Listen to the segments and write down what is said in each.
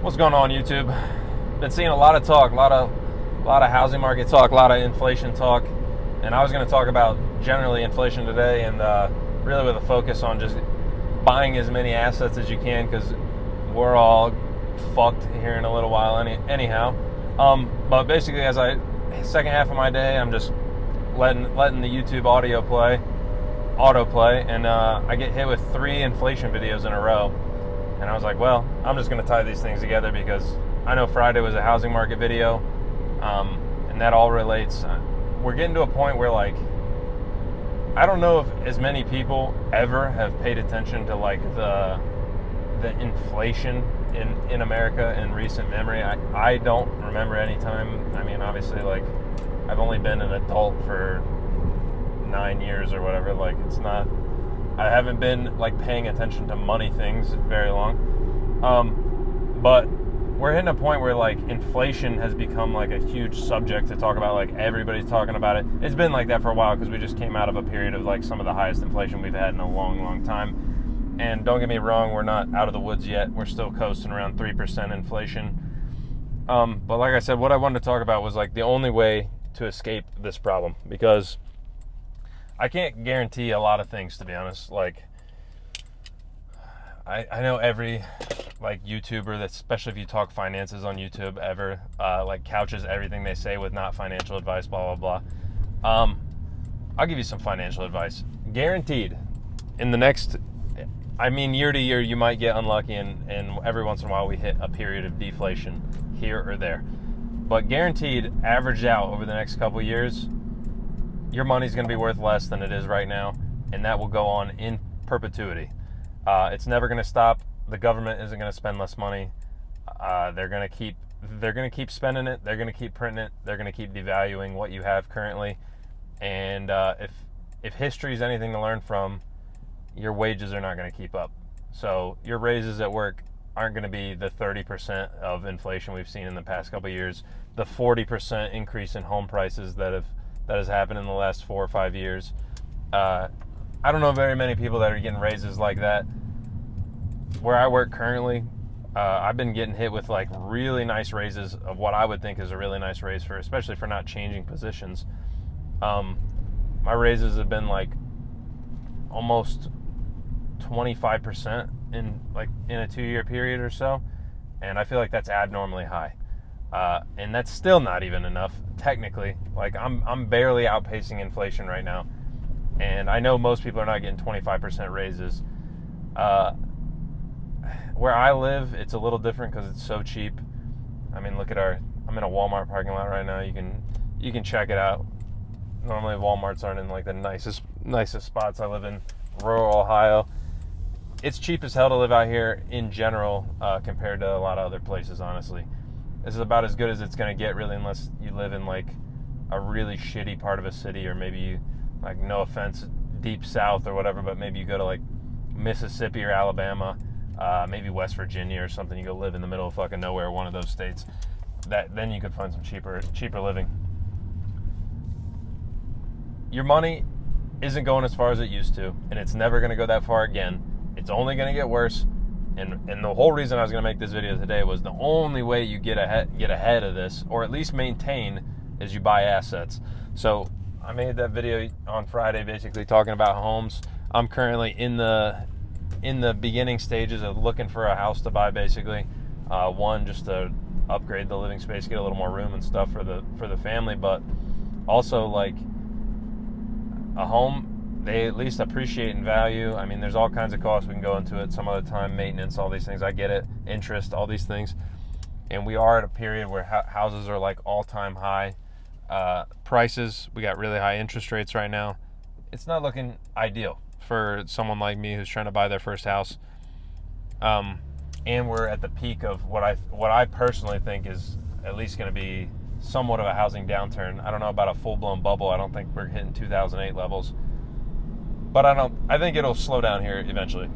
What's going on, YouTube? Been seeing a lot of talk, a lot of housing market talk, a lot of inflation talk, and I was going to talk about generally inflation today, and really with a focus on just buying as many assets as you can, because we're all fucked here in a little while. Anyhow, but basically, second half of my day, I'm just letting the YouTube autoplay, and I get hit with 3 inflation videos in a row. And I was like, well, I'm just going to tie these things together because I know Friday was a housing market video, and that all relates. We're getting to a point where, like, I don't know if as many people ever have paid attention to, like, the inflation in America in recent memory. I don't remember any time. I mean, obviously, like, I've only been an adult for 9 years or whatever. Like, I haven't been, like, paying attention to money things very long. But we're hitting a point where, like, inflation has become, like, a huge subject to talk about. Like, everybody's talking about it. It's been like that for a while because we just came out of a period of, like, some of the highest inflation we've had in a long, long time. And don't get me wrong, we're not out of the woods yet. We're still coasting around 3% inflation. But like I said, what I wanted to talk about was, like, the only way to escape this problem, because I can't guarantee a lot of things, to be honest. Like, I know every, like, YouTuber, that, especially if you talk finances on YouTube ever, like, couches everything they say with not financial advice, blah, blah, blah. I'll give you some financial advice. Guaranteed, in the next, year to year, you might get unlucky, and every once in a while we hit a period of deflation here or there. But guaranteed, averaged out over the next couple years, your money's going to be worth less than it is right now, and that will go on in perpetuity. It's never going to stop. The government isn't going to spend less money. They're going to keep spending it. They're going to keep printing it. They're going to keep devaluing what you have currently. And if history is anything to learn from, your wages are not going to keep up. So your raises at work aren't going to be the 30% of inflation we've seen in the past couple of years, the 40% increase in home prices that has happened in the last 4 or 5 years. I don't know very many people that are getting raises like that. Where I work currently, I've been getting hit with, like, really nice raises of what I would think is a really nice raise, especially for not changing positions. My raises have been, like, almost 25% in a 2-year period or so, and I feel like that's abnormally high. And that's still not even enough, technically. Like, I'm barely outpacing inflation right now. And I know most people are not getting 25% raises. Where I live, it's a little different because it's so cheap. I mean, I'm in a Walmart parking lot right now. You can check it out. Normally Walmarts aren't in, like, the nicest spots. I live in rural Ohio. It's cheap as hell to live out here in general, compared to a lot of other places, honestly. This is about as good as it's going to get, really, unless you live in, like, a really shitty part of a city, or maybe you, like, no offense, deep south or whatever, but maybe you go to, like, Mississippi or Alabama, maybe West Virginia or something. You go live in the middle of fucking nowhere, one of those states. Then you could find some cheaper living. Your money isn't going as far as it used to, and it's never going to go that far again. It's only going to get worse. And the whole reason I was going to make this video today was the only way you get ahead of this, or at least maintain, is you buy assets. So I made that video on Friday basically talking about homes. I'm currently in the beginning stages of looking for a house to buy, basically. One, just to upgrade the living space, get a little more room and stuff for the family, but also, like, a home, they at least appreciate in value. I mean, there's all kinds of costs. We can go into it some other time, maintenance, all these things. I get it, interest, all these things. And we are at a period where houses are, like, all-time high prices. We got really high interest rates right now. It's not looking ideal for someone like me who's trying to buy their first house. And we're at the peak of what I personally think is at least going to be somewhat of a housing downturn. I don't know about a full-blown bubble. I don't think we're hitting 2008 levels. But I think it'll slow down here eventually.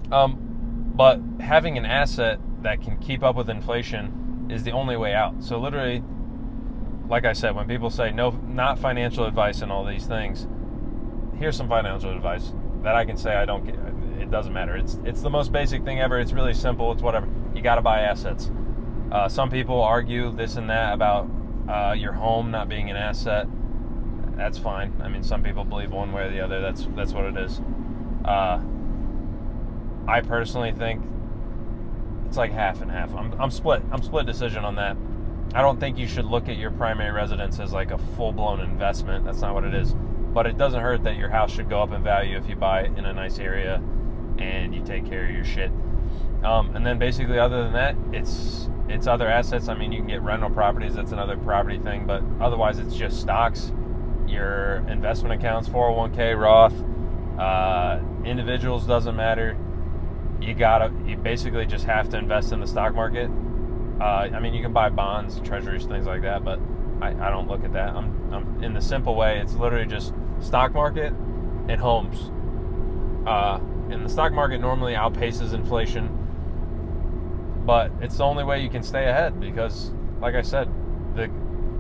But having an asset that can keep up with inflation is the only way out. So literally, like I said, when people say no, not financial advice and all these things, here's some financial advice that I can say I don't get. It doesn't matter. It's the most basic thing ever. It's really simple. It's whatever. you got to buy assets. Some people argue this and that about your home not being an asset. That's fine. I mean, some people believe one way or the other. That's what it is. I personally think it's like half and half. I'm split. I'm split decision on that. I don't think you should look at your primary residence as like a full-blown investment. That's not what it is. But it doesn't hurt that your house should go up in value if you buy it in a nice area and you take care of your shit. And then basically other than that, it's other assets. I mean, you can get rental properties. That's another property thing. But otherwise, it's just stocks, your investment accounts, 401k, Roth, individuals, doesn't matter. You basically just have to invest in the stock market. I mean, you can buy bonds, treasuries, things like that, but I don't look at that. I'm in the simple way. It's literally just stock market and homes. And the stock market normally outpaces inflation, but it's the only way you can stay ahead because, like I said,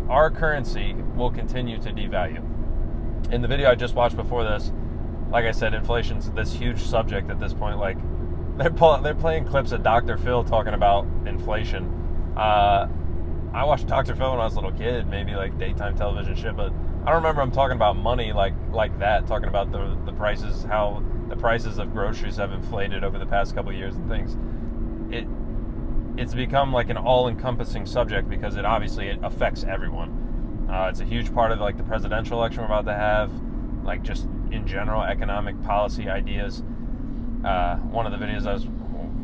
our currency will continue to devalue. In the video I just watched before this, like I said, inflation's this huge subject at this point. Like they're playing clips of Dr. Phil talking about inflation. I watched Dr. Phil when I was a little kid, maybe like daytime television shit, but I don't remember him talking about money like that, talking about the prices, how the prices of groceries have inflated over the past couple of years and things. It's become like an all-encompassing subject because it affects everyone. It's a huge part of like the presidential election we're about to have, like just in general economic policy ideas. One of the videos I was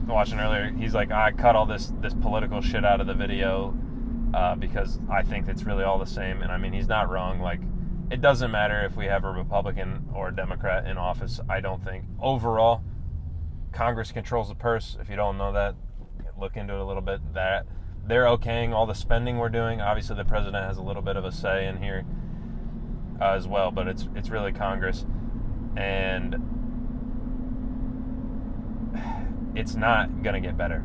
watching earlier, he's like, I cut all this political shit out of the video because I think it's really all the same. And I mean, he's not wrong. Like, it doesn't matter if we have a Republican or a Democrat in office, I don't think. Overall, Congress controls the purse. If you don't know that, look into it a little bit. That they're okaying all the spending we're doing. Obviously, the president has a little bit of a say in here as well, but it's really Congress. And it's not going to get better.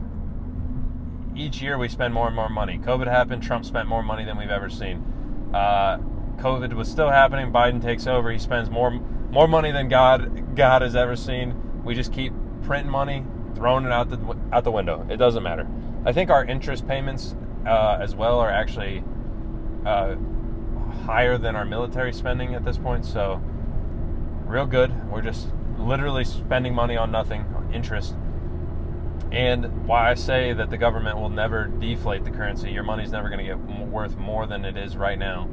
Each year we spend more and more money. COVID happened, Trump spent more money than we've ever seen. COVID was still happening, Biden takes over, he spends more money than God has ever seen. We just keep printing money, throwing it out the window. It doesn't matter. I think our interest payments as well are actually higher than our military spending at this point, so real good. We're just literally spending money on nothing, on interest. And why I say that the government will never deflate the currency, your money's never going to get worth more than it is right now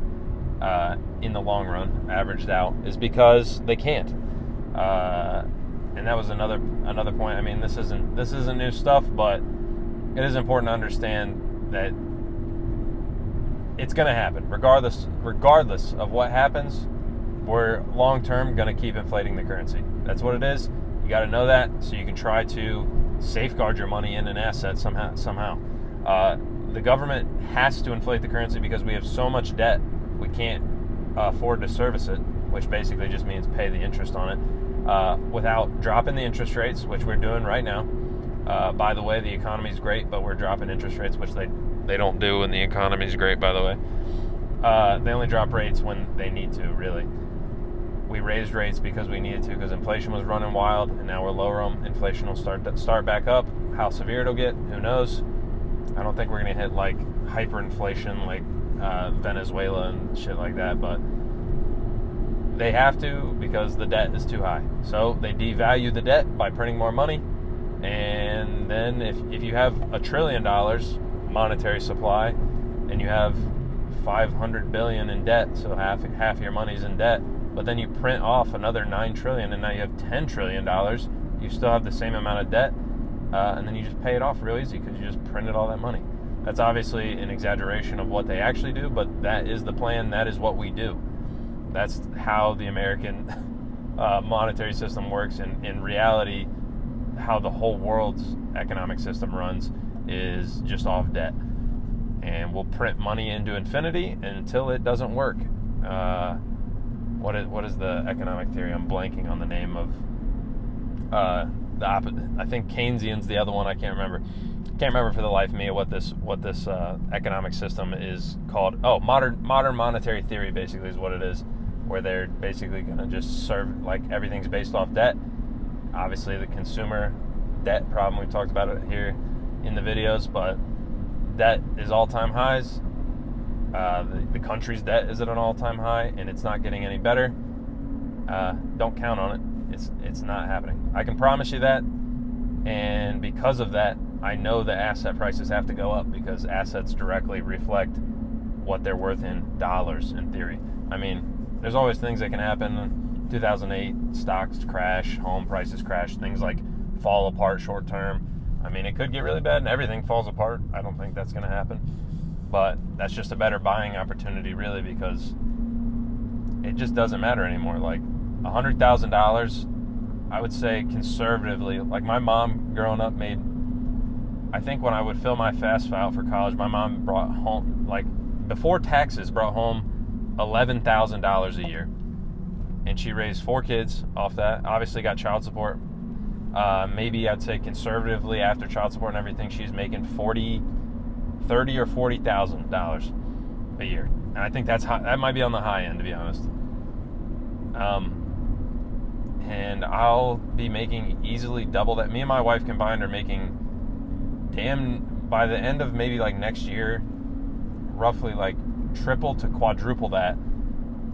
in the long run, averaged out, is because they can't. And that was another point. I mean, this isn't new stuff, but it is important to understand that it's going to happen. Regardless of what happens, we're long-term going to keep inflating the currency. That's what it is. You got to know that so you can try to safeguard your money in an asset somehow. The government has to inflate the currency because we have so much debt we can't afford to service it, which basically just means pay the interest on it without dropping the interest rates, which we're doing right now. By the way, the economy's great, but we're dropping interest rates, which they don't do when the economy's great, by the way. They only drop rates when they need to, really. We raised rates because we needed to, because inflation was running wild, and now we're lower them. Inflation will start back up. How severe it'll get, who knows? I don't think we're going to hit like hyperinflation like Venezuela and shit like that, but they have to because the debt is too high. So they devalue the debt by printing more money, and then if you have $1 trillion monetary supply and you have $500 billion in debt, so half your money's in debt, but then you print off another $9 trillion and now you have $10 trillion, you still have the same amount of debt, and then you just pay it off real easy because you just printed all that money. That's obviously an exaggeration of what they actually do, but that is the plan. That is what we do. That's how the American monetary system works. And in reality, how the whole world's economic system runs is just off debt. And we'll print money into infinity until it doesn't work. What is the economic theory? I'm blanking on the name of the opposite. I think Keynesian's the other one. I can't remember. Can't remember for the life of me what this economic system is called. Oh, modern monetary theory basically is what it is, where they're basically going to just serve, like, everything's based off debt. Obviously, the consumer debt problem, we've talked about it here, in the videos, but debt is all-time highs. The country's debt is at an all-time high, and it's not getting any better. Don't count on it. It's not happening. I can promise you that. And because of that, I know the asset prices have to go up, because assets directly reflect what they're worth in dollars, in theory. I mean, there's always things that can happen. 2008, stocks crash, home prices crash, things like fall apart short term. I mean, it could get really bad and everything falls apart. I don't think that's going to happen. But that's just a better buying opportunity, really, because it just doesn't matter anymore. Like $100,000, I would say conservatively, like my mom growing up made, I think when I would fill my FAFSA out for college, my mom brought home, like before taxes, brought home $11,000 a year. And she raised 4 kids off that. Obviously got child support. Maybe I'd say conservatively after child support and everything, she's making $30,000 or $40,000 a year. And I think that's high. That might be on the high end, to be honest. And I'll be making easily double that. Me and my wife combined are making by the end of maybe like next year, roughly like triple to quadruple that.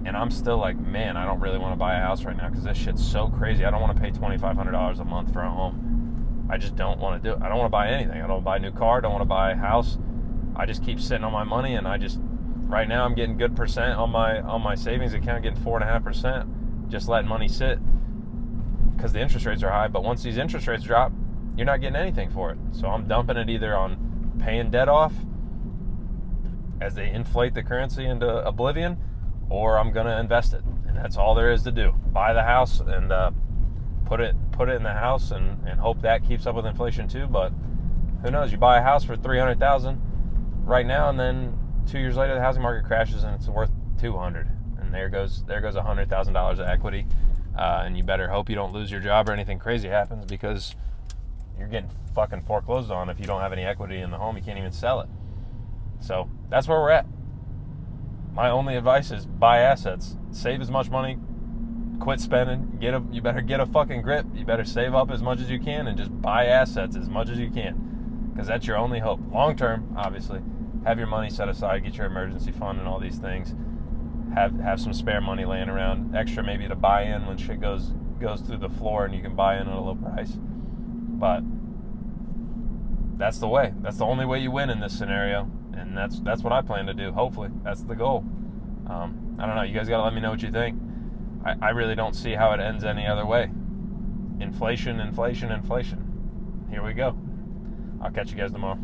And I'm still like, man, I don't really want to buy a house right now because this shit's so crazy. I don't want to pay $2,500 a month for a home. I just don't want to do it. I don't want to buy anything. I don't want to buy a new car. I don't want to buy a house. I just keep sitting on my money, and right now I'm getting good percent on my savings account, getting 4.5%, just letting money sit because the interest rates are high. But once these interest rates drop, you're not getting anything for it. So I'm dumping it either on paying debt off as they inflate the currency into oblivion, or I'm going to invest it. And that's all there is to do. Buy the house and put it in the house and hope that keeps up with inflation too. But who knows? You buy a house for $300,000 right now, and then 2 years later the housing market crashes and it's worth $200,000, and there goes $100,000 of equity. And you better hope you don't lose your job or anything crazy happens, because you're getting fucking foreclosed on if you don't have any equity in the home. You can't even sell it. So that's where we're at. My only advice is buy assets. Save as much money. Quit spending. You better get a fucking grip. You better save up as much as you can and just buy assets as much as you can, because that's your only hope. Long term, obviously, have your money set aside, get your emergency fund and all these things. Have some spare money laying around, extra maybe to buy in when shit goes through the floor and you can buy in at a low price. But that's the way. That's the only way you win in this scenario. And that's what I plan to do. Hopefully, that's the goal. I don't know. You guys got to let me know what you think. I really don't see how it ends any other way. Inflation. Here we go. I'll catch you guys tomorrow.